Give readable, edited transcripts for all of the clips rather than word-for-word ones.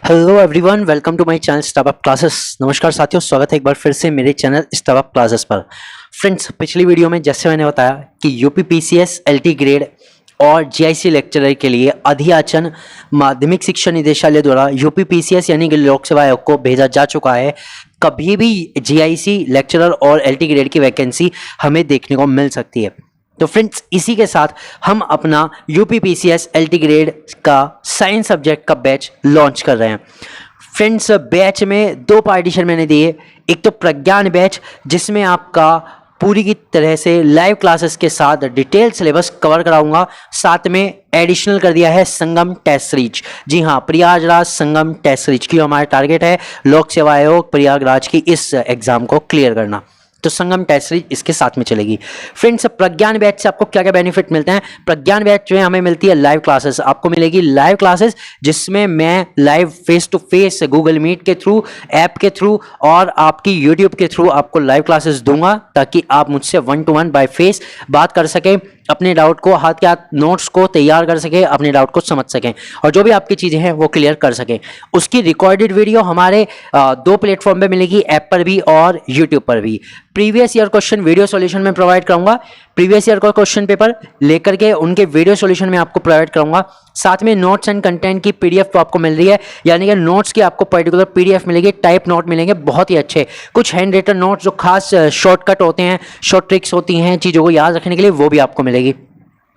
Hello everyone, welcome to my channel startup classes. नमस्कार साथियों, स्वागत है एक बार फिर से मेरे चैनल स्टार्टअप क्लासेस पर। फ्रेंड्स, पिछली वीडियो में जैसे मैंने बताया कि यूपी पीसीएस एलटी ग्रेड और जीआईसी लेक्चरर के लिए अधियाचन माध्यमिक शिक्षा निदेशालय द्वारा यूपी पीसीएस यानी कि लोक सेवा आयोग को भेजा जा चुका है। कभी भी जीआईसी लेक्चरर और एलटी ग्रेड की वैकेंसी हमें देखने को मिल सकती है। तो फ्रेंड्स, इसी के साथ हम अपना यूपी पीसीएस एलटी ग्रेड का साइंस सब्जेक्ट का बैच लॉन्च कर रहे हैं। फ्रेंड्स, बैच में दो पार्टीशन मैंने दिए। एक तो प्रज्ञान बैच, जिसमें आपका पूरी की तरह से लाइव क्लासेस के साथ डिटेल सिलेबस कवर कराऊंगा। साथ में एडिशनल कर दिया है संगम टेस्ट सीरीज। जी हाँ, प्रयागराज संगम टेस्ट सीरीज की हमारा टारगेट है लोक सेवा आयोग प्रयागराज की इस एग्जाम को क्लियर करना। तो संगम टेस्ट सीरीज इसके साथ में चलेगी। फ्रेंड्स, प्रज्ञान बैच से आपको क्या क्या बेनिफिट मिलते हैं? प्रज्ञान बैच में हमें मिलती है लाइव क्लासेस। आपको मिलेगी लाइव क्लासेस, जिसमें मैं live face to face Google Meet के थ्रू, ऐप के थ्रू और आपकी यूट्यूब के थ्रू आपको लाइव क्लासेस दूंगा, ताकि आप मुझसे 1 to 1 बाय फेस बात कर सकें, अपने डाउट को हाथ के हाथ नोट्स को तैयार कर सके, अपने डाउट को समझ सकें और जो भी आपकी चीज़ें हैं वो क्लियर कर सकें। उसकी रिकॉर्डेड वीडियो हमारे दो प्लेटफॉर्म पे मिलेगी, ऐप पर भी और यूट्यूब पर भी। Previous year question video solution में प्रोवाइड करूंगा। प्रीवियस ईयर का क्वेश्चन पेपर लेकर के उनके वीडियो सॉल्यूशन में आपको प्रोवाइड करूंगा। साथ में नोट्स एंड कंटेंट की पीडीएफ तो आपको मिल रही है, यानी कि नोट्स की आपको पर्टिकुलर पीडीएफ मिलेगी, टाइप नोट मिलेंगे बहुत ही अच्छे। कुछ हैंड रिटन नोट्स जो खास शॉर्टकट होते हैं, शॉर्ट ट्रिक्स होती हैं चीज़ों को याद रखने के लिए, वो भी आपको मिलेगी।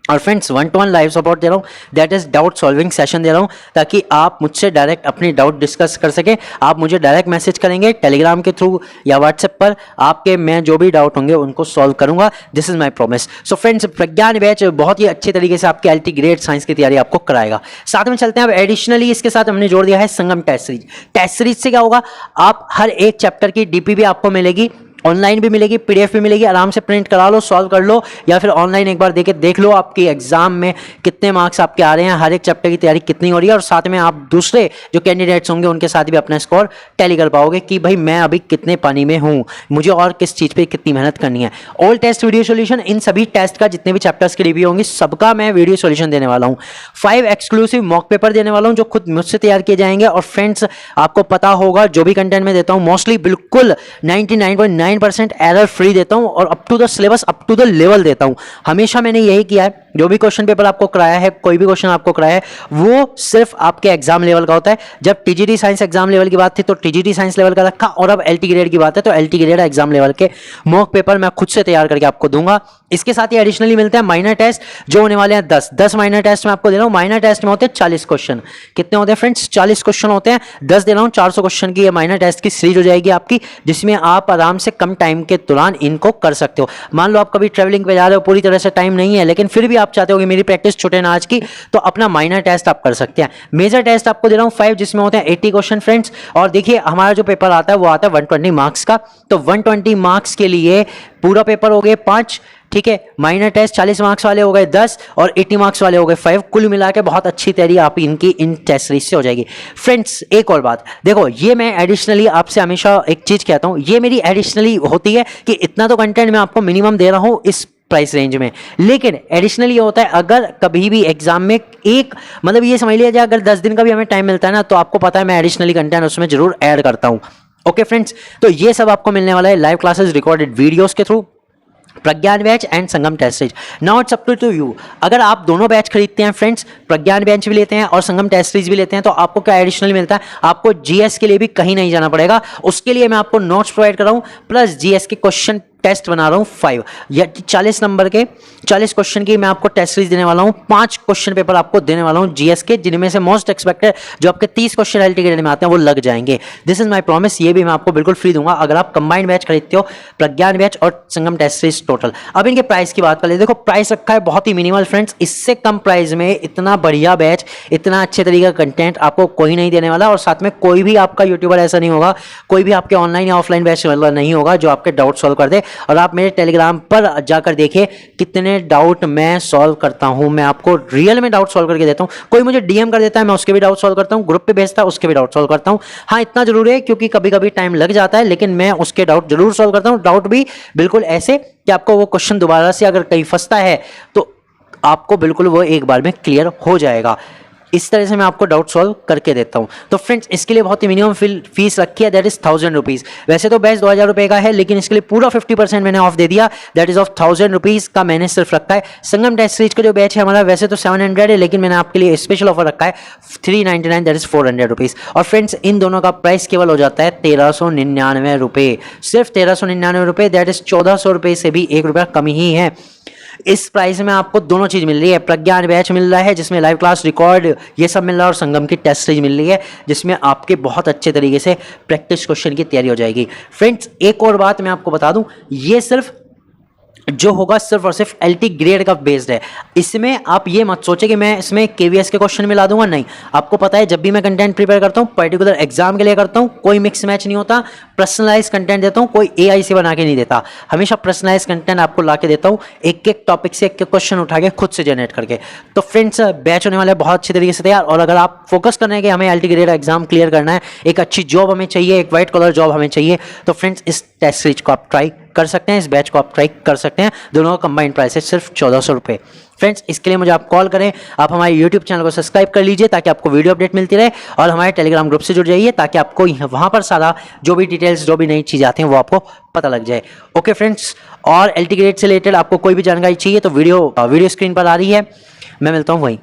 और फ्रेंड्स, 1 to 1 लाइव सपोर्ट दे रहा हूँ, that is doubt solving session दे रहा हूँ, ताकि आप मुझसे डायरेक्ट अपनी डाउट डिस्कस कर सकें। आप मुझे डायरेक्ट मैसेज करेंगे टेलीग्राम के थ्रू या व्हाट्सएप पर, आपके मैं जो भी डाउट होंगे उनको सॉल्व करूंगा। This is my promise. So friends, Pragyan batch बहुत ही अच्छे तरीके से आपके एलटी ग्रेड साइंस की तैयारी आपको कराएगा। साथ में चलते हैं अब एडिशनली इसके साथ हमने जोड़ दिया है संगम टेस्ट सीरीज। टेस्ट सीरीज से क्या होगा, आप हर एक चैप्टर की डीपी भी आपको मिलेगी, ऑनलाइन भी मिलेगी, पीडीएफ भी मिलेगी। आराम से प्रिंट करा लो, सॉल्व कर लो, या फिर ऑनलाइन एक बार देख लो आपकी एग्जाम में कितने मार्क्स आपके आ रहे हैं, हर एक चैप्टर की तैयारी कितनी हो रही है। और साथ में आप दूसरे जो कैंडिडेट्स होंगे उनके साथ भी अपना स्कोर टैली कर पाओगे कि भाई मैं अभी कितने पानी में हूँ, मुझे और किस चीज़ पे कितनी मेहनत करनी है। ऑल टेस्ट वीडियो सोल्यूशन, इन सभी टेस्ट का जितने भी चैप्टर्स की रिव्यू होंगी सबका मैं वीडियो सोल्यूशन देने वाला हूँ। 5 एक्सक्लूसिव मॉक पेपर देने वाला हूँ जो खुद मुझसे तैयार किए जाएंगे। और फ्रेंड्स, आपको पता होगा जो भी कंटेंट मैं देता हूँ मोस्टली बिल्कुल 99.9% एरर फ्री देता हूं और up to the syllabus, up to the level देता हूं। हमेशा मैंने यही किया है। जो भी क्वेश्चन पेपर आपको कराया है, कोई भी क्वेश्चन आपको कराया है, वो सिर्फ आपके एग्जाम लेवल का होता है। जब टीजीटी साइंस एग्जाम लेवल की बात थी तो टीजीटी साइंस लेवल का रखा, और अब एलटी ग्रेड की बात है तो एलटी ग्रेड एग्जाम लेवल के मॉक पेपर मैं खुद से तैयार करके आपको दूंगा। इसके साथ ही एडिशनली मिलते हैं माइनर टेस्ट, जो होने वाले हैं 10 माइनर टेस्ट मैं आपको दे रहा हूं। माइनर टेस्ट में होते हैं 40 क्वेश्चन। कितने होते हैं फ्रेंड्स? 40 क्वेश्चन होते हैं, 10 दे रहा हूं। 400 क्वेश्चन की ये माइनर टेस्ट की सीरीज हो जाएगी आपकी, जिसमें आप आराम से कम टाइम के दौरान इनको कर सकते हो। मान लो आप कभी ट्रैवलिंग पे जा रहे हो, पूरी तरह से टाइम नहीं है, लेकिन फिर भी आप चाहते हो कि मेरी प्रैक्टिस छूटे ना आज की, तो अपना माइनर टेस्ट आप कर सकते हैं। मेजर टेस्ट आपको दे रहा हूं 5, जिसमें होते हैं 80 क्वेश्चन फ्रेंड्स। और देखिए, हमारा जो पेपर आता है वो आता है 120 मार्क्स का। तो 120 मार्क्स के लिए पूरा पेपर हो गए 5, ठीक है। माइनर टेस्ट 40 मार्क्स वाले हो गए 10 और 80 मार्क्स वाले हो गए 5। कुल मिला के बहुत अच्छी तैयारी आप इनकी इन टेस्ट सीरीज से हो जाएगी। फ्रेंड्स, एक और बात देखो, ये मैं एडिशनली आपसे हमेशा एक चीज कहता हूं, ये मेरी एडिशनली होती है कि इतना तो कंटेंट मैं आपको मिनिमम दे रहा हूं इस प्राइस रेंज में, लेकिन एडिशनली होता है अगर कभी भी एग्जाम में एक, मतलब ये समझ लिया जाए अगर 10 दिन का भी हमें टाइम मिलता है ना, तो आपको पता है मैं एडिशनली कंटेंट उसमें जरूर ऐड करता हूं। ओके फ्रेंड्स, तो ये सब आपको मिलने वाला है लाइव क्लासेस, रिकॉर्डेड वीडियोस के through, Pragyan batch and Sangam test series. Now it's up to you. अगर आप दोनों बैच खरीदते हैं फ्रेंड्स, प्रज्ञान बैच भी लेते हैं और संगम टेस्ट सीरीज भी लेते हैं, तो आपको क्या एडिशनल मिलता है? आपको जीएस के लिए भी कहीं नहीं जाना पड़ेगा। उसके लिए मैं आपको नोट्स प्रोवाइड कर रहा हूं, प्लस जीएस के क्वेश्चन टेस्ट बना रहा हूं 5 या 40 नंबर के 40 क्वेश्चन की मैं आपको टेस्ट सीरीज देने वाला हूं। 5 क्वेश्चन पेपर आपको देने वाला हूं जीएस के, जिनमें से मोस्ट एक्सपेक्टेड जो आपके 30 क्वेश्चन एलटी ग्रेड में आते हैं वो लग जाएंगे। This is my promise. ये भी मैं आपको बिल्कुल फ्री दूंगा अगर आप कंबाइंड बैच खरीदते हो, प्रज्ञान बैच और संगम टेस्ट सीरीज टोटल। अब इनके प्राइस की बात कर ले। देखो, प्राइस रखा है बहुत ही मिनिमल फ्रेंड्स। इससे कम प्राइस में इतना बढ़िया बैच, इतना अच्छे तरीके का कंटेंट आपको कोई नहीं देने वाला। और साथ में कोई भी आपका यूट्यूबर ऐसा नहीं होगा, कोई भी आपके ऑनलाइन या ऑफलाइन बैच नहीं होगा जो आपके डाउट सॉल्व कर दे। और आप मेरे टेलीग्राम पर जाकर देखिए कितने डाउट मैं सॉल्व करता हूं। मैं आपको रियल में डाउट सॉल्व करके देता हूं। कोई मुझे डीएम कर देता है, मैं उसके भी डाउट सॉल्व करता हूं, ग्रुप पे भेजता है उसके भी डाउट सॉल्व करता हूं। हाँ, इतना जरूर है क्योंकि कभी कभी टाइम लग जाता है, लेकिन मैं उसके डाउट जरूर सॉल्व करता हूं। डाउट भी बिल्कुल ऐसे कि आपको वो क्वेश्चन दोबारा से अगर कहीं फंसता है तो आपको बिल्कुल वो एक बार में क्लियर हो जाएगा। इस तरह से मैं आपको डाउट सॉल्व करके देता हूँ। तो फ्रेंड्स इसके लिए बहुत ही मिनिमम फीस रखी है, दैट इज 1000 रुपीज़। वैसे तो बैच 2000 रुपये का है, लेकिन इसके लिए पूरा 50% मैंने ऑफ दे दिया, दैट इज ऑफ 1000 रुपीज़ का मैंने सिर्फ रखा है। संगम टेस्ट सीरीज का जो बैच है हमारा वैसे तो 700 है, लेकिन मैंने आपके लिए स्पेशल ऑफर रखा है 399, दैट इज 400 रुपीज़। और फ्रेंड्स इन दोनों का प्राइस केवल हो जाता है 1399 रुपये, सिर्फ 1399 रुपये, दैट इज 1400 रुपये से भी 1 रुपया कम ही है। इस प्राइस में आपको दोनों चीज़ मिल रही है, प्रज्ञान बैच मिल रहा है जिसमें लाइव क्लास रिकॉर्ड ये सब मिल रहा है, और संगम की टेस्ट सीरीज मिल रही है जिसमें आपके बहुत अच्छे तरीके से प्रैक्टिस क्वेश्चन की तैयारी हो जाएगी। फ्रेंड्स एक और बात मैं आपको बता दूं, ये सिर्फ जो होगा सिर्फ और सिर्फ एलटी ग्रेड का बेस्ड है। इसमें आप ये मत सोचे कि मैं इसमें केवीएस के क्वेश्चन मिला दूंगा, नहीं। आपको पता है जब भी मैं कंटेंट प्रिपेयर करता हूँ पर्टिकुलर एग्जाम के लिए करता हूँ, कोई मिक्स मैच नहीं होता, पर्सनलाइज कंटेंट देता हूँ, कोई एआई से बना के नहीं देता, हमेशा पर्सनलाइज कंटेंट आपको ला के देता हूँ, एक एक टॉपिक से एक एक क्वेश्चन उठा के खुद से जनरेट करके। तो फ्रेंड्स बैच होने वाले बहुत अच्छे तरीके से तैयार। और अगर आप फोकस कर रहे हैं कि हमें एलटी ग्रेड एग्जाम क्लियर करना है, एक अच्छी जॉब हमें चाहिए, एक व्हाइट कलर जॉब हमें चाहिए, तो फ्रेंड्स इस टेस्ट सीरीज को आप ट्राई कर सकते हैं, इस बैच को आप ट्राई कर सकते हैं। दोनों का कंबाइंड प्राइस है सिर्फ 1400 रुपये। फ्रेंड्स इसके लिए मुझे आप कॉल करें, आप हमारे यूट्यूब चैनल को सब्सक्राइब कर लीजिए ताकि आपको वीडियो अपडेट मिलती रहे, और हमारे टेलीग्राम ग्रुप से जुड़ जाइए ताकि आपको वहाँ पर सारा जो भी डिटेल्स जो भी नई चीज़ आती हैं वो आपको पता लग जाए। ओके फ्रेंड्स, और एलटी ग्रेड से रिलेटेड आपको कोई भी जानकारी चाहिए तो वीडियो स्क्रीन पर आ रही है, मैं मिलता हूँ वहीं।